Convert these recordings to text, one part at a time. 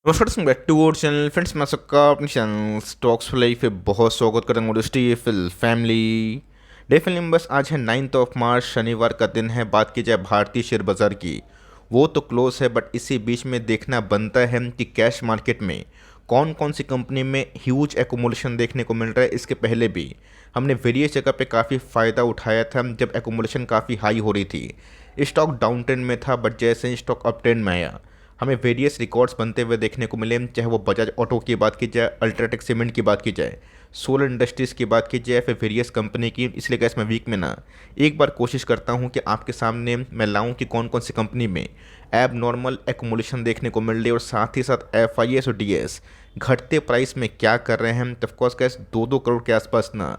नमस्कार back to our channel friends. मैं सबका अपने चैनल स्टॉक्स फॉर लाइफ पे बहुत स्वागत करता हूँ। फिल फैमिली डे फिल्म बस आज है 9 मार्च, शनिवार का दिन है। बात की जाए भारतीय शेयर बाजार की, वो तो क्लोज है, बट इसी बीच में देखना बनता है कि कैश मार्केट में कौन कौन सी कंपनी में ह्यूज एकोमोलेशन देखने को मिल रहा है। इसके पहले भी हमने वेरियस जगह पे काफ़ी फ़ायदा उठाया था जब एकोमोलेशन काफ़ी हाई हो रही थी। स्टॉक डाउन ट्रेंड में था, बट जैसे ही स्टॉक अप ट्रेंड में आया हमें वेरियस रिकॉर्ड्स बनते हुए देखने को मिले, चाहे वो बजाज ऑटो की बात की जाए, अल्ट्राटेक सीमेंट की बात की जाए, सोलर इंडस्ट्रीज़ की बात की जाए, फिर वेरियस कंपनी की। इसलिए गैस मैं वीक में ना एक बार कोशिश करता हूँ कि आपके सामने मैं लाऊं कि कौन कौन सी कंपनी में एब नॉर्मल एकोमोलेशन देखने को मिल रही है, और साथ ही साथ एफ और डी घटते प्राइस में क्या कर रहे हैं। तो ऑफकोर्स गैस 2-2 करोड़ के आसपास ना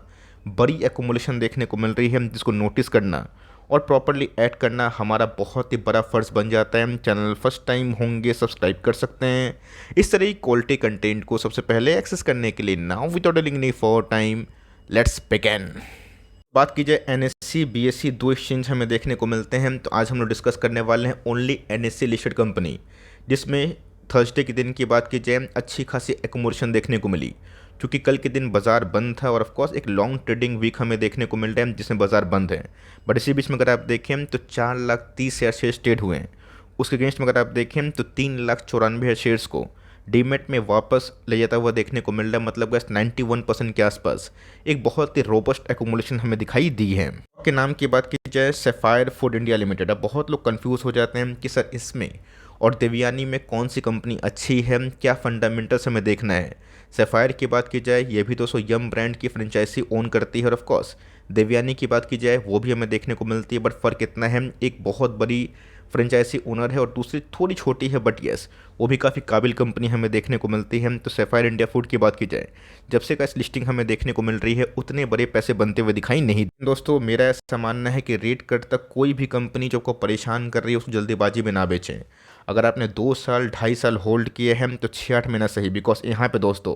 बड़ी एकोमोलेशन देखने को मिल रही है, जिसको नोटिस करना और प्रॉपरली ऐड करना हमारा बहुत ही बड़ा फ़र्ज़ बन जाता है। चैनल फर्स्ट टाइम होंगे सब्सक्राइब कर सकते हैं इस तरह की क्वालिटी कंटेंट को सबसे पहले एक्सेस करने के लिए। Now without delaying any for time, let's begin. बात की जाए एनएससी बीएससी, दो एक्सचेंज हमें देखने को मिलते हैं। तो आज हम लोग डिस्कस करने वाले हैं ओनली एनएससी लिस्टेड कंपनी, जिसमें थर्सडे के दिन की बात की जाए अच्छी खासी एकोमोडेशन देखने को मिली, क्योंकि कल के दिन बाजार बंद था और ऑफकोर्स एक लॉन्ग ट्रेडिंग वीक हमें देखने को मिल रहा है जिसमें बाजार बंद है। बट इसी बीच में अगर आप देखें तो 4,30,000 शेयर्स ट्रेड हुए हैं। उसके अगेंस्ट में अगर आप देखें तो 3,94,000 शेयर्स को डीमेट में वापस ले जाता हुआ देखने को मिल रहा है। मतलब बस 91% के आसपास एक बहुत ही रोबस्ट एकोमोडेशन हमें दिखाई दी है। के नाम की बात की जाए सैफायर फूड इंडिया लिमिटेड। अब बहुत लोग कंफ्यूज हो जाते हैं कि सर इसमें और देवयानी में कौन सी कंपनी अच्छी है, क्या फंडामेंटल्स हमें देखना है। सैफायर की बात की जाए ये भी दोस्तों यम ब्रांड की फ्रेंचाइजी ओन करती है, और ऑफकोर्स देवयानी की बात की जाए वो भी हमें देखने को मिलती है। बट फ़र्क इतना है, एक बहुत बड़ी फ्रेंचाइजी ओनर है और दूसरी थोड़ी छोटी है, बट यस वो भी काफ़ी काबिल कंपनी हमें देखने को मिलती है। तो सैफायर इंडिया फूड की बात की जाए, जब से का इस लिस्टिंग हमें देखने को मिल रही है उतने बड़े पैसे बनते हुए दिखाई नहीं। दोस्तों मेरा ऐसा मानना है कि रेट कट तक कोई भी कंपनी जो को परेशान कर रही है उसको जल्दीबाजी में ना बेचें। अगर आपने 2 साल 2.5 साल होल्ड किए हैं तो 6-8 महीना सही, बिकॉज यहाँ पे दोस्तों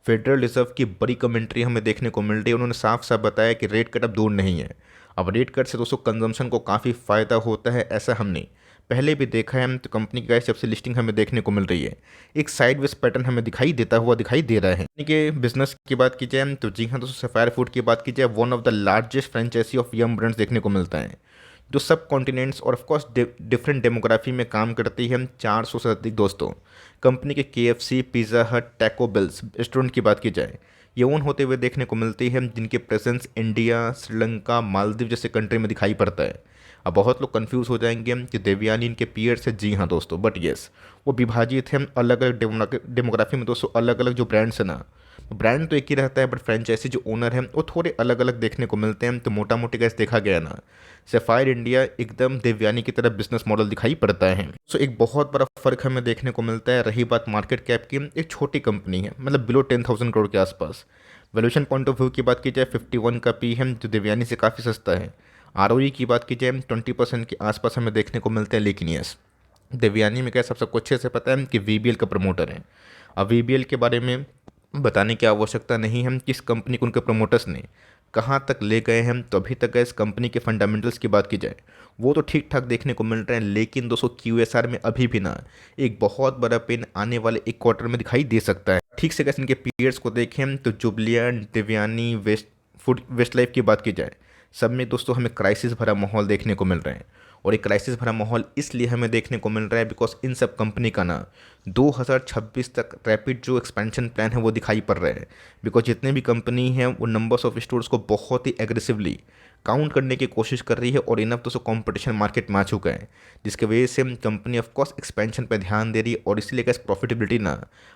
फेडरल रिजर्व की बड़ी कमेंट्री हमें देखने को मिल रही है। उन्होंने साफ साफ बताया कि रेट कट अब दूर नहीं है। अब रेट कट से दोस्तों कंजम्पशन को काफ़ी फ़ायदा होता है, ऐसा हमने पहले भी देखा है। तो कंपनी की गाइस जब से लिस्टिंग हमें देखने को मिल रही है एक साइडवेज पैटर्न हमें दिखाई देता हुआ दिखाई दे रहा है। कंपनी के बिजनेस की बात की जाए तो जी हाँ दोस्तों, सफायर फूड की बात की जाए one of the largest franchisee of Yum Brands देखने को मिलता है, जो सब कॉन्टिनेंट्स और ऑफकोर्स डिफरेंट डेमोग्राफी में काम करती है। 400 से अधिक दोस्तों कंपनी के केएफसी, पिज़्ज़ा हट, टैको बेल्स रेस्टोरेंट की बात की जाए ये ओन होते हुए देखने को मिलती है, जिनके प्रेजेंस इंडिया, श्रीलंका, मालदीव जैसे कंट्री में दिखाई पड़ता है। अब बहुत लोग कंफ्यूज हो जाएंगे कि देवयानी इनके पीयर्स है। जी हाँ दोस्तों, बट येस वो विभाजित है अलग अलग डेमोग्राफी में। दोस्तों अलग अलग जो ब्रांड्स है ना, ब्रांड तो एक ही रहता है, बट फ्रेंचाइजी जो ओनर है वो थोड़े अलग अलग देखने को मिलते हैं। तो मोटा मोटी कैसे देखा गया ना, सैफायर इंडिया एकदम देवयानी की तरह बिजनेस मॉडल दिखाई पड़ता है। सो एक बहुत बड़ा फर्क हमें देखने को मिलता है। रही बात मार्केट कैप की, एक छोटी कंपनी है, मतलब बिलो 10,000 करोड़ के आसपास। वैल्यूएशन पॉइंट ऑफ व्यू की बात की जाए 51 का पी है, जो देवयानी से काफ़ी सस्ता है। आरओई की बात की जाए 20% के आसपास हमें देखने को मिलते हैं। लेकिन यस देवयानी में क्या सबको अच्छे से पता है कि वीबीएल का प्रमोटर है। अब वीबीएल के बारे में बताने की आवश्यकता नहीं है, किस कंपनी को उनके प्रमोटर्स ने कहाँ तक ले गए हैं। तो अभी तक इस कंपनी के फंडामेंटल्स की बात की जाए वो तो ठीक ठाक देखने को मिल रहे हैं, लेकिन दोस्तों क्यूएसआर में अभी भी ना एक बहुत बड़ा पेन आने वाले एक क्वार्टर में दिखाई दे सकता है। ठीक से कैसे इनके पीरियड्स को देखें तो जुबलियंट, देवयानी, वेस्ट लाइफ की बात की जाए, सब में दोस्तों हमें क्राइसिस भरा माहौल देखने को मिल रहा है। और एक क्राइसिस भरा माहौल इसलिए हमें देखने को मिल रहा है बिकॉज इन सब कंपनी का ना 2026 तक रैपिड जो एक्सपेंशन प्लान है वो दिखाई पड़ रहा है। बिकॉज जितने भी कंपनी हैं वो नंबर्स ऑफ स्टोर्स को बहुत ही एग्रेसिवली काउंट करने की कोशिश कर रही है, और इनफ दोस्तों कंपटीशन मार्केट में आ चुका है, जिसकी वजह से कंपनी ऑफ कोर्स एक्सपेंशन पर ध्यान दे रही है। और इसलिए कैसे प्रॉफिटेबिलिटी ना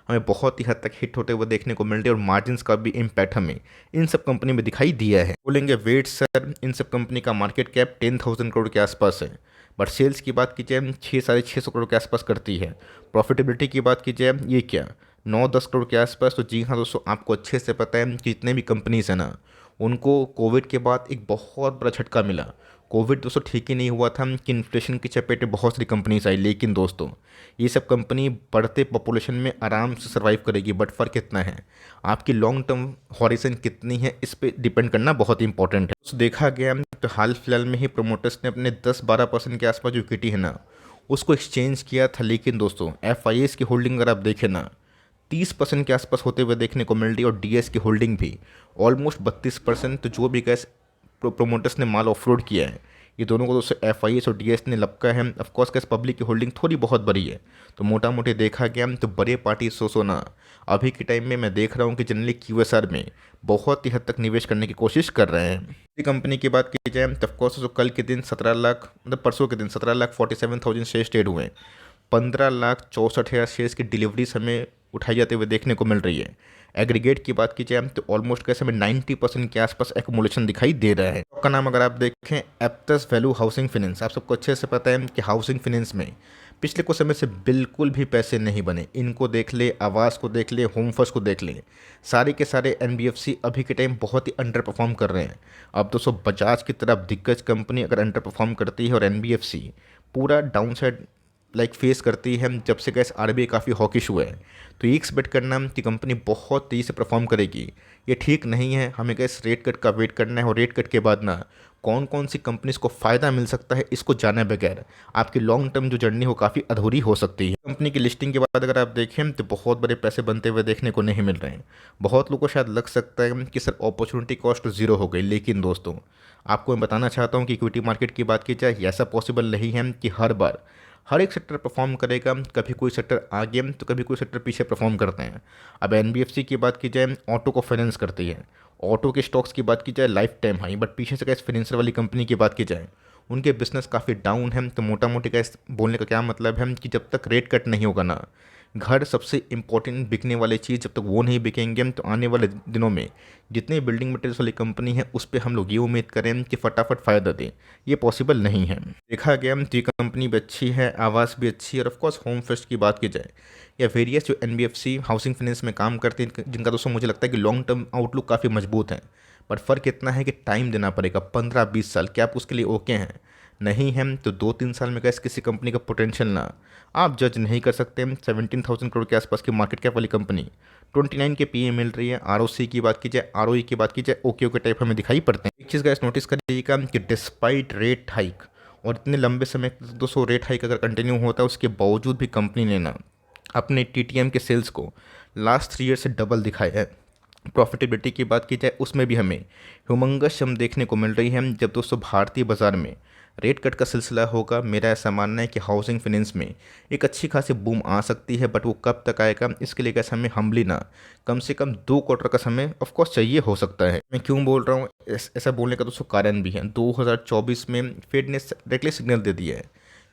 हमें बहुत ही हद तक हिट होते हुए देखने को मिल रही है, और मार्जिन का भी इम्पैक्ट हमें इन सब कंपनी में दिखाई दिया है। बोलेंगे वेट सर, इन सब कंपनी का मार्केट कैप 10,000 करोड़ के आसपास है, बट सेल्स की बात की जाए 6-650 करोड़ के आसपास करती है। प्रॉफिटेबिलिटी की बात की जाए ये क्या 9-10 करोड़ के आसपास। तो जी हाँ दोस्तों, आपको अच्छे से पता है कि जितने भी कंपनीज हैं ना उनको कोविड के बाद एक बहुत बड़ा झटका मिला। कोविड दोस्तों ठीक ही नहीं हुआ था कि इन्फ्लेशन की चपेट में बहुत सारी कंपनीज आई, लेकिन दोस्तों ये सब कंपनी बढ़ते पॉपुलेशन में आराम से सर्वाइव करेगी। बट फ़र्क कितना है, आपकी लॉन्ग टर्म हॉरिजन कितनी है, इस पे डिपेंड करना बहुत इंपॉर्टेंट है। तो देखा गया तो हाल फिलहाल में ही प्रोमोटर्स ने अपने 10-12% के आसपास जो इक्विटी है ना उसको एक्सचेंज किया था। लेकिन दोस्तों एफ की होल्डिंग अगर आप देखें ना, 30% के आसपास होते हुए देखने को मिल रही है, और डीएस की होल्डिंग भी ऑलमोस्ट 32%। तो जो भी गैस प्रोमोटर्स ने माल ऑफरोड किया है, ये दोनों को दोस्तों एफ और डीएस ने लपका है। ऑफकोर्स गैस पब्लिक की होल्डिंग थोड़ी बहुत बड़ी है, तो मोटा मोटी देखा गया तो बड़े पार्टी सोना अभी के टाइम में मैं देख रहा हूँ कि जनरली क्यूएसआर में बहुत ही हद तक निवेश करने की कोशिश कर रहे हैं। इसी कंपनी की बात की जाए तो ऑफकोर्स जो कल के दिन 17 लाख, मतलब परसों के दिन 17,47,000 शेयर ट्रेड हुए हैं। 15,64,000 शेयर्स की डिलीवरीज हमें उठाई जाते हुए देखने को मिल रही है। एग्रीगेट की बात की जाए तो ऑलमोस्ट कैसे हमें 90% के आसपास एक्यूमुलेशन दिखाई दे रहा है। स्टॉक का नाम अगर आप देखें, एप्टस वैल्यू हाउसिंग फाइनेंस। आप सबको अच्छे से पता है कि हाउसिंग फाइनेंस में पिछले कुछ समय से बिल्कुल भी पैसे नहीं बने। इनको देख ले, आवास को देख ले, होम फर्स्ट को देख ले, सारे के सारे एनबीएफसी अभी के टाइम बहुत ही अंडर परफॉर्म कर रहे हैं। अब दोस्तों बजाज की तरफ दिग्गज कंपनी अगर अंडर परफॉर्म करती है और एनबीएफसी पूरा डाउन साइड फेस करती है, जब से गैस आरबीआई काफ़ी हॉकिश हुआ है, तो एक बेट करना कि कंपनी बहुत तेज़ी से परफॉर्म करेगी, ये ठीक नहीं है। हमें गैस रेट कट का वेट करना है, और रेट कट के बाद ना कौन कौन सी कंपनीज को फ़ायदा मिल सकता है, इसको जाने बगैर आपकी लॉन्ग टर्म जो जर्नी हो काफ़ी अधूरी हो सकती है। कंपनी की लिस्टिंग के बाद अगर आप देखें तो बहुत बड़े पैसे बनते हुए देखने को नहीं मिल रहे हैं। बहुत लोगों को शायद लग सकता है कि सर अपॉर्चुनिटी कॉस्ट ज़ीरो हो गई, लेकिन दोस्तों आपको मैं बताना चाहता हूँ कि इक्विटी मार्केट की बात की जाए, ऐसा पॉसिबल नहीं है कि हर बार हर एक सेक्टर परफॉर्म करेगा। कभी कोई सेक्टर आगे तो कभी कोई सेक्टर पीछे परफॉर्म करते हैं। अब एनबीएफसी की बात की जाए, ऑटो को फाइनेंस करती है। ऑटो के स्टॉक्स की बात की जाए लाइफ टाइम हाई, बट पीछे से कैसे फाइनेंसर वाली कंपनी की बात की जाए, उनके बिजनेस काफ़ी डाउन है। तो मोटा मोटी कैसे बोलने का क्या मतलब है कि जब तक रेट कट नहीं होगा ना, घर सबसे इंपॉर्टेंट बिकने वाली चीज़, जब तक वो नहीं बिकेंगे तो आने वाले दिनों में जितनी बिल्डिंग मटेरियल्स वाली कंपनी है उस पर हम लोग ये उम्मीद करें कि फटाफट फ़ायदा दें, ये पॉसिबल नहीं है। देखा गया तो ये कंपनी भी अच्छी है, आवास भी अच्छी है, और ऑफकोर्स होम फर्स्ट की बात की जाए या वेरियस जो एनबीएफसी हाउसिंग फाइनेंस में काम करते हैं, जिनका दोस्तों मुझे लगता है कि लॉन्ग टर्म आउटलुक काफ़ी मजबूत है। बट फ़र्क इतना है कि टाइम देना पड़ेगा, 15-20 साल। क्या आप उसके लिए ओके हैं? नहीं है तो 2-3 साल में कैसे किसी कंपनी का पोटेंशियल ना आप जज नहीं कर सकते। 17,000 करोड़ के आसपास की मार्केट कैप वाली कंपनी 29 के पीए मिल रही है। आरओसी की बात की जाए, आरओई की बात की जाए, ओके ओके टाइप हमें दिखाई पड़ते हैं। एक चीज़ गाइस नोटिस करिएगा कि डिस्पाइट रेट हाइक, और इतने लंबे समय 200 रेट हाइक अगर कंटिन्यू होता है, उसके बावजूद भी कंपनी ने ना अपने टीटीएम के सेल्स को लास्ट 3 ईयर से डबल दिखाया है। प्रॉफिटेबिलिटी की बात की जाए उसमें भी हमें ह्यूमंगस हम देखने को मिल रही है। जब दोस्तों भारतीय बाज़ार में रेट कट का सिलसिला होगा, मेरा ऐसा मानना है कि हाउसिंग फाइनेंस में एक अच्छी खासी बूम आ सकती है। बट वो कब तक आएगा, इसके लिए कैसे हमें हम्बली ना कम से कम 2 क्वार्टर का समय ऑफकोर्स चाहिए हो सकता है। मैं क्यों बोल रहा हूँ, ऐसा बोलने का दोस्तों कारण भी है। 2024 में फेड ने डायरेक्टली सिग्नल दे दिया है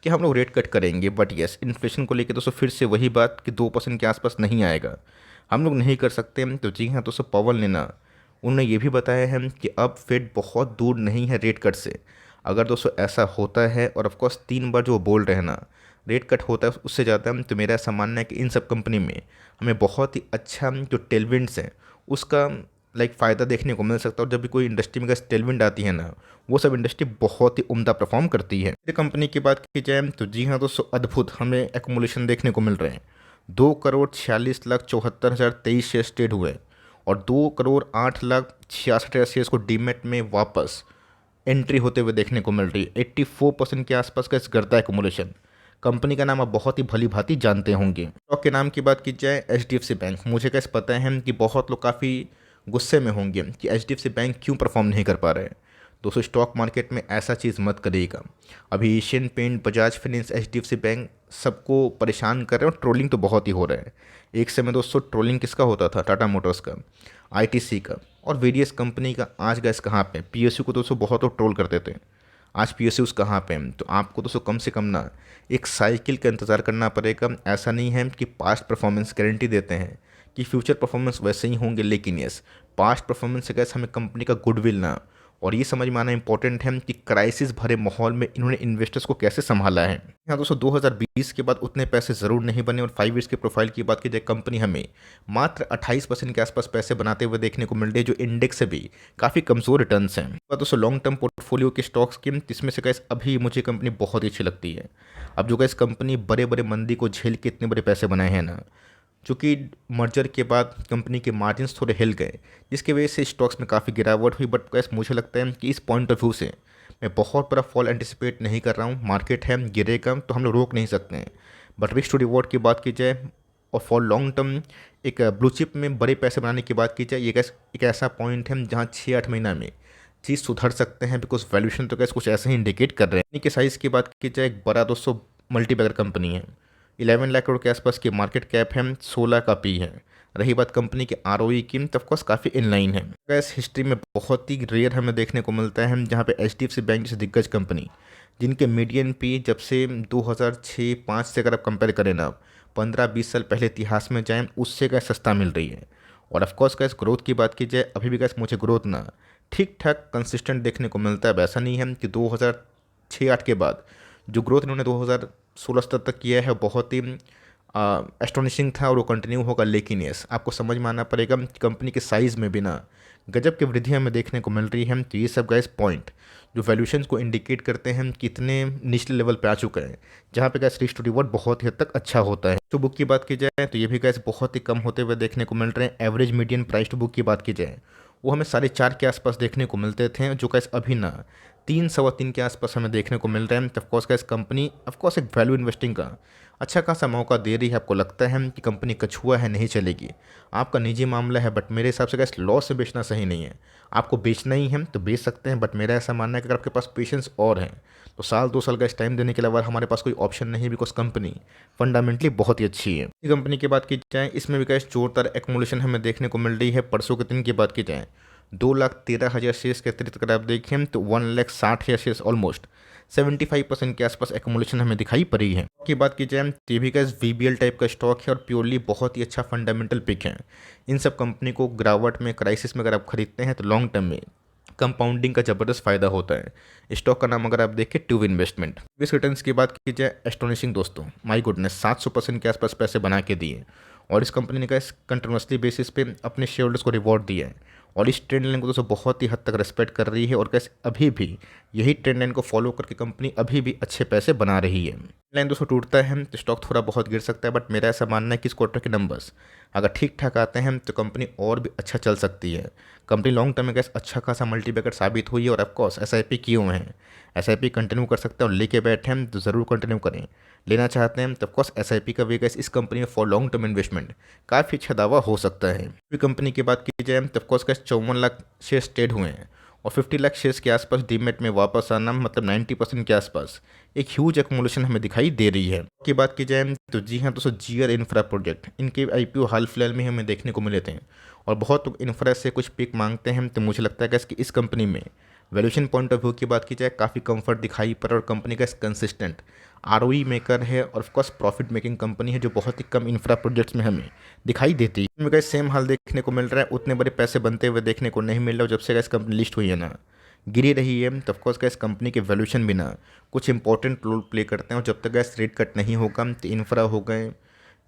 कि हम लोग रेट कट करेंगे, बट यस इन्फ्लेशन को लेकर दोस्तों फिर से वही बात कि 2% के आसपास नहीं आएगा, हम लोग नहीं कर सकते। तो जी हाँ दोस्तों, पवन ने ना उन्होंने ये भी बताया है कि अब फेड बहुत दूर नहीं है रेट कट से। अगर दोस्तों ऐसा होता है, और ऑफकोर्स 3 बार जो वो बोल रहे हैं ना रेट कट होता है उससे ज़्यादा, तो मेरा ऐसा मानना है कि इन सब कंपनी में हमें बहुत ही अच्छा जो टेलविंड्स हैं उसका फ़ायदा देखने को मिल सकता है। और जब भी कोई इंडस्ट्री में अगर टेलविंड आती है ना, वो सब इंडस्ट्री बहुत ही उम्दा परफॉर्म करती है। मेरी कंपनी की बात की जाए तो जी हाँ दोस्तों, अद्भुत हमें एक्मुलेशन देखने को मिल रहे हैं। 2,46,74,023 शेयर ट्रेड हुए, और 2,08,66,000 शेयर्स को डीमेट में वापस एंट्री होते हुए देखने को मिल रही है। 84% के आसपास का इस गर्दा एक्मुलेशन। कंपनी का नाम आप बहुत ही भली भांति जानते होंगे। स्टॉक के नाम की बात की जाए, एचडीएफसी बैंक। मुझे कैसे पता है कि बहुत लोग काफ़ी गुस्से में होंगे कि एचडीएफसी बैंक क्यों परफॉर्म नहीं कर पा रहे हैं। दोस्तों स्टॉक मार्केट में ऐसा चीज़ मत करिएगा। अभी Asian Paint, Bajaj finance, HDFC bank सबको परेशान कर रहे हैं, और ट्रोलिंग तो बहुत ही हो रहा है। एक समय दोस्तों ट्रोलिंग किसका होता था? टाटा मोटर्स का, आईटीसी का, और वेरियस कंपनी का। आज गैस कहाँ पे? पीएसयू को दोस्तों बहुत लोग ट्रोल करते थे, आज पीएसयूज कहाँ पे हैं? तो आपको दोस्तों कम से कम ना एक साइकिल का इंतज़ार करना पड़ेगा। ऐसा नहीं है कि पास्ट परफॉर्मेंस गारंटी देते हैं कि फ्यूचर परफॉर्मेंस वैसे ही होंगे, लेकिन यस पास्ट परफॉर्मेंस से कैसे हमें कंपनी का गुडविल ना और ये समझ में आना इंपॉर्टेंट है कि क्राइसिस भरे माहौल में इन्होंने इन्वेस्टर्स को कैसे संभाला है। यहाँ दोस्तों 2020 के बाद उतने पैसे ज़रूर नहीं बने, और 5 ईयर्स के प्रोफाइल की बात की जाए, कंपनी हमें मात्र 28% के आसपास पैसे बनाते हुए देखने को मिल रहे हैं, जो इंडेक्स से भी काफ़ी कमज़ोर रिटर्न्स हैं। दोस्तों लॉन्ग टर्म पोर्टफोलियो के स्टॉक्स की, इसमें से गैस अभी मुझे कंपनी बहुत ही अच्छी लगती है। अब जो गैस कंपनी बड़े बड़े मंदी को झेल के इतने बड़े पैसे बनाए हैं ना, चूँकि मर्जर के बाद कंपनी के मार्जिन्स थोड़े हिल गए, जिसकी वजह से स्टॉक्स में काफ़ी गिरावट हुई। बट गैस मुझे लगता है कि इस पॉइंट ऑफ व्यू से मैं बहुत बड़ा फॉल एंटिसिपेट नहीं कर रहा हूँ। मार्केट है गिरेगा तो हम लोग रोक नहीं सकते हैं, बट रिस्क टू रिवॉर्ड की बात की जाए और फॉर लॉन्ग टर्म एक ब्लू चिप में बड़े पैसे बनाने की बात की जाए, ये एक ऐसा पॉइंट है जहाँ 6-8 महीना में चीज़ सुधर सकते हैं, बिकॉज वैल्यूएशन तो कैसे कुछ ऐसे ही इंडिकेट कर रहे हैं। इनके साइज़ की बात की जाए, एक बड़ा 200 मल्टीबैगर कंपनी है, 11 लाख करोड़ के आसपास की मार्केट कैप है, 16 का पी है। रही बात कंपनी के आरओई की, तो ऑफकोर्स काफ़ी इनलाइन है। गैस हिस्ट्री में बहुत ही रेयर हमें देखने को मिलता है जहाँ पे एचडीएफसी बैंक जैसे दिग्गज कंपनी, जिनके मीडियन पी जब से 2006-05 से अगर आप कंपेयर करें ना, 15-20 साल पहले इतिहास में जाएं, उससे गैस सस्ता मिल रही है। और ऑफकोर्स गैस ग्रोथ की बात की जाए, अभी भी गैस मुझे ग्रोथ ना ठीक ठाक कंसिस्टेंट देखने को मिलता है। वैसा नहीं है कि 2006-08 के बाद जो ग्रोथ इन्होंने 2016 तक किया है बहुत ही एस्टोनिशिंग था और वो कंटिन्यू होगा। लेकिन यस, आपको समझ में आना पड़ेगा कंपनी के साइज़ में भी ना गजब की वृद्धि हमें देखने को मिल रही है। तो ये सब गैस पॉइंट जो वैल्यूएशंस को इंडिकेट करते हैं कितने निचले लेवल पे आ चुके हैं, जहाँ पे गैस रिस्क टू रिवॉर्ड बहुत ही हद तक अच्छा होता है। तो बुक की बात की जाए तो ये भी गैस बहुत ही कम होते हुए देखने को मिल रहे हैं। Average median price to book की बात की जाए, वो हमें 4.5 के आसपास देखने को मिलते थे, जो गैस अभी ना 3-3.25 के आसपास हमें देखने को मिल रहे हैं। ऑफकोर्स गैस कंपनी ऑफकोर्स एक वैल्यू इन्वेस्टिंग का अच्छा खासा मौका दे रही है। आपको लगता है कि कंपनी कछुआ है, नहीं चलेगी, आपका निजी मामला है, बट मेरे हिसाब से गैस लॉस से बेचना सही नहीं है। आपको बेचना ही है तो बेच सकते हैं, बट मेरा ऐसा मानना है कि अगर आपके पास पेशेंस और है तो 1-2 साल का टाइम देने के अलावा हमारे पास कोई ऑप्शन नहीं है, बिकॉज कंपनी फंडामेंटली बहुत ही अच्छी है। कंपनी की बात की जाए, इसमें भी गैस जोरदार एक्मुलेशन हमें देखने को मिल रही है। परसों के दिन की बात की जाए, 2,13,000 शेयर्स के अतिरिक्त अगर आप देखें तो 1,60,000 शेयर्स ऑलमोस्ट 75% के आसपास एक्मुलेशन हमें दिखाई पड़ी है। की बात की जाए तो ये भी गैस वीबीएल टाइप का स्टॉक है और प्योरली बहुत ही अच्छा फंडामेंटल पिक है। इन सब कंपनी को गिरावट में क्राइसिस में अगर आप खरीदते हैं तो लॉन्ग टर्म में कंपाउंडिंग का ज़बरदस्त फायदा होता है। स्टॉक का नाम अगर आप देखें ट्यूब इन्वेस्टमेंट। इस रिटर्न्स की बात की जाए, एस्टोनिशिंग दोस्तों, माय गुडनेस, 700% के आसपास पैसे बना के दिए और इस कंपनी ने गैस कंटिन्यूसली बेसिस पे अपने शेयर होल्डर्स को रिवॉर्ड दिया है और इस ट्रेंड लाइन को दोस्तों बहुत ही हद तक रेस्पेक्ट कर रही है और गैस अभी भी यही ट्रेंड लाइन को फॉलो करके कंपनी अभी भी अच्छे पैसे बना रही है। लाइन दोस्तों टूटता है तो स्टॉक थोड़ा बहुत गिर सकता है, बट मेरा ऐसा मानना है कि इस क्वार्टर के नंबर्स अगर ठीक ठाक आते हैं तो कंपनी और भी अच्छा चल सकती है। कंपनी लॉन्ग टर्म में गैस अच्छा खासा मल्टीबैगर साबित हुई है और ऑफकोर्स एसआईपी किए हुए हैं। एसआईपी कंटिन्यू कर सकते हैं और लेके बैठे हैं तो ज़रूर कंटिन्यू करें। लेना चाहते हैं तो ऑफकोर्स एसआईपी का भी गैस इस कंपनी में फॉर लॉन्ग टर्म इन्वेस्टमेंट काफ़ी अच्छा दावा हो सकता है। कंपनी की बात की जाए तो of course gas 54 lakh shares trade हुए हैं और 50 लाख शेयर्स के आसपास डीमेट में वापस आना, मतलब 90% के आसपास एक ह्यूज एक्मुलेशन हमें दिखाई दे रही है। की बात की जाए तो जी हाँ दोस्तों, जीआर इंफ्रा प्रोजेक्ट, इनके आईपीओ हाल फिलहाल में हमें देखने को मिले थे और बहुत लोग इंफ्रा से कुछ पिक मांगते हैं। तो मुझे लगता है कि इस कंपनी में वैल्यूएशन पॉइंट ऑफ व्यू की बात की जाए काफ़ी कंफर्ट दिखाई पर और कंपनी का कंसिस्टेंट आरओई मेकर है और ऑफकोर्स प्रॉफिट मेकिंग कंपनी है, जो बहुत ही कम इंफ्रा प्रोजेक्ट्स में हमें दिखाई देती है। इनमें गैस सेम हाल देखने को मिल रहा है, उतने बड़े पैसे बनते हुए देखने को नहीं मिल रहा। जब से गैस कंपनी लिस्ट हुई है ना, गिरी रही है, तो ऑफकोर्स गैस कंपनी के वैल्यूएशन भी ना कुछ इंपॉर्टेंट रोल प्ले करते हैं और जब तक गैस रेट कट नहीं होगा तो इंफ्रा हो गए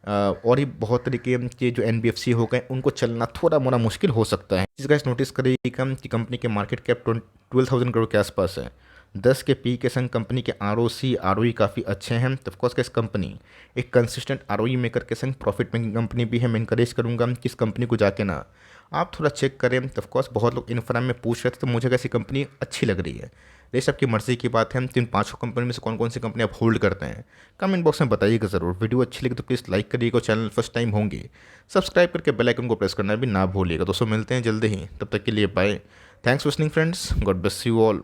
और ही बहुत तरीके के जो एनबीएफसी हो गए, उनको चलना थोड़ा मोड़ा मुश्किल हो सकता है। इस गैस नोटिस करिएगा कि कंपनी के मार्केट कैप 12,000 करोड़ के आसपास है। 10 के पी के संग कंपनी के आरओई काफ़ी अच्छे हैं। तो ऑफकोर्स इस कंपनी एक कंसिस्टेंट आरओई मेकर के संग प्रॉफिट मेकिंग कंपनी भी है। मैं इंकरेज करूँगा कि इस कंपनी को जाके ना आप थोड़ा चेक करें। तो ऑफकोर्स बहुत लोग इन्फ्रा में पूछ रहे थे, तो मुझे कैसी कंपनी अच्छी लग रही है। ये सबकी मर्जी की बात है। तो इन 5 कंपनी में से कौन कौन सी कंपनी आप होल्ड करते हैं, कमेंट बॉक्स में बताइएगा ज़रूर। वीडियो अच्छी लगी तो प्लीज़ लाइक करिएगा, चैनल फर्स्ट टाइम होंगे सब्सक्राइब करके बेल आइकन को प्रेस करना भी ना भूलिएगा। दोस्तों मिलते हैं जल्दी ही, तब तक के लिए bye. Thanks for listening friends, God bless you all.